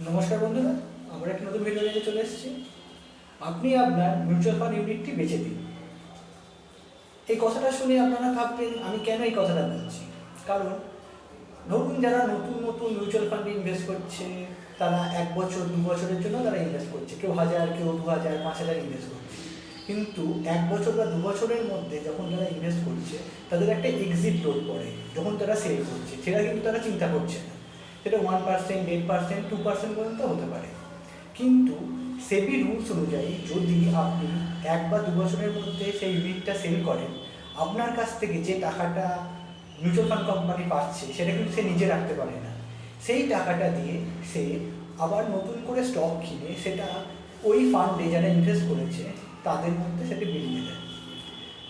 নমস্কার বন্ধুরা, আমরা একটা নতুন ভিডিও নিয়ে চলে এসেছি। আপনি আপনার মিউচুয়াল ফান্ড ইউনিটটি বেচে দিন। এই কথাটা শুনে আপনারা ভাববেন আমি কেন এই কথাটা বলছি। কারণ ধরুন যারা নতুন নতুন মিউচুয়াল ফান্ডে ইনভেস্ট করছে, তারা 1 বছর 2 বছরের জন্য তারা ইনভেস্ট করছে, কেউ 1000, কেউ 2000, 5000 ইনভেস্ট করছে। কিন্তু 1 বছর বা 2 বছরের মধ্যে যখন তারা ইনভেস্ট করছে, তাদের একটা এক্সিট লোড পড়ে যখন তারা সেল করছে, সেটা কিন্তু তারা চিন্তা করছে না। সেটা 1%, 1.5%, 2% পর্যন্ত হতে পারে। কিন্তু সেবি রুলস অনুযায়ী যদি আপনি 1 বা 2 বছরের মধ্যে সেই ইউনিটটা সেল করেন, আপনার কাছ থেকে যে টাকাটা মিউচুয়াল ফান্ড কোম্পানি পাচ্ছে সেটা কিন্তু সে নিজে রাখতে পারে না। সেই টাকাটা দিয়ে সে আবার নতুন করে স্টক কিনে সেটা ওই ফান্ডে যারা ইনভেস্ট করেছে তাদের মধ্যে সেটা বিলিয়ে দেয়।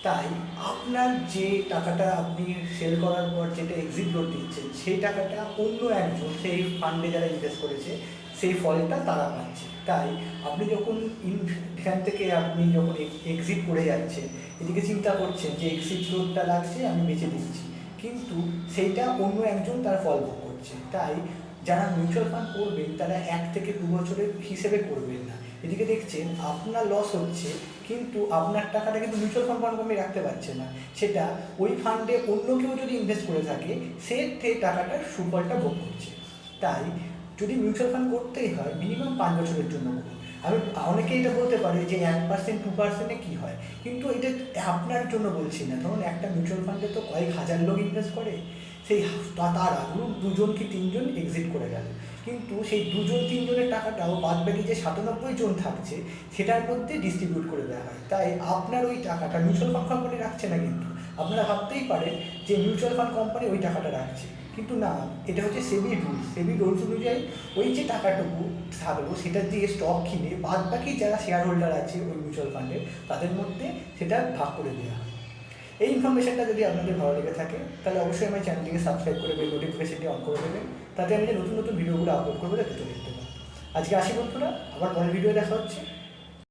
তাই আপনার যে টাকাটা আপনি সেল করার পর যেটা এক্সিট লোড দিচ্ছেন, সেই টাকাটা অন্য একজন সেই ফান্ডে যারা ইনভেস্ট করেছে সেই ফলটা তারা পাচ্ছে। তাই আপনি যখন এখান থেকে আপনি যখন এক্সিট করে যাচ্ছেন, এদিকে চিন্তা করছেন যে এক্সিট লোডটা লাগছে আমি বেঁচে দিচ্ছি, কিন্তু সেইটা অন্য একজন তার ফল ভোগ করছে। তাই যারা মিউচুয়াল ফান্ড করবেন তারা 1 থেকে 2 বছরের হিসেবে করবেন না। এদিকে দেখছেন আপনার লস হচ্ছে, কিন্তু আপনার টাকাটা কিন্তু মিউচুয়াল ফান্ড কোম্পানি রাখতে পারছে না, সেটা ওই ফান্ডে অন্য কেউ যদি ইনভেস্ট করে থাকে সে টাকাটার সুফলটা ভোগ করছে। তাই যদি মিউচুয়াল ফান্ড করতেই হয় মিনিমাম 5 বছরের জন্য করুন। আমি অনেকে এটা বলতে পারে যে 1%, 2%-এ কী হয়, কিন্তু এটা আপনার জন্য বলছি না। ধরুন একটা মিউচুয়াল ফান্ডে তো কয়েক হাজার লোক ইনভেস্ট করে, সেই তারা ধরুন 2 জন কি 3 জন এক্সিট করে গেল, কিন্তু সেই 2 জন 3 জনের টাকাটাও বাদ বাকি যে 97 জন থাকছে সেটার মধ্যে ডিস্ট্রিবিউট করে দেওয়া হয়। তাই আপনার ওই টাকাটা মিউচুয়াল ফান্ড কোম্পানি রাখছে না। কিন্তু আপনারা ভাবতেই পারেন যে মিউচুয়াল ফান্ড কোম্পানি ওই টাকাটা রাখছে, কিন্তু না, এটা হচ্ছে সেবি রুলস। সেবি রুলস অনুযায়ী ওই যে টাকাটুকু থাকলো সেটা দিয়ে স্টক কিনে বাদ বাকি যারা শেয়ার হোল্ডার আছে ওই মিউচুয়াল ফান্ডে তাদের মধ্যে সেটা ভাগ করে দেওয়া হয়। এই ইনফরমেশনটা যদি আপনাদের ভালো লেগে থাকে তাহলে অবশ্যই আমার চ্যানেলটিকে সাবস্ক্রাইব করে বেল নোটিফিকেশনটি অন করে দেবেন, তাতে আমি যে নতুন নতুন ভিডিওগুলো আপলোড করবো তাতে দেখতে পাবেন। আজকে আসি বন্ধুরা, আবার পরের ভিডিও দেখা হচ্ছে।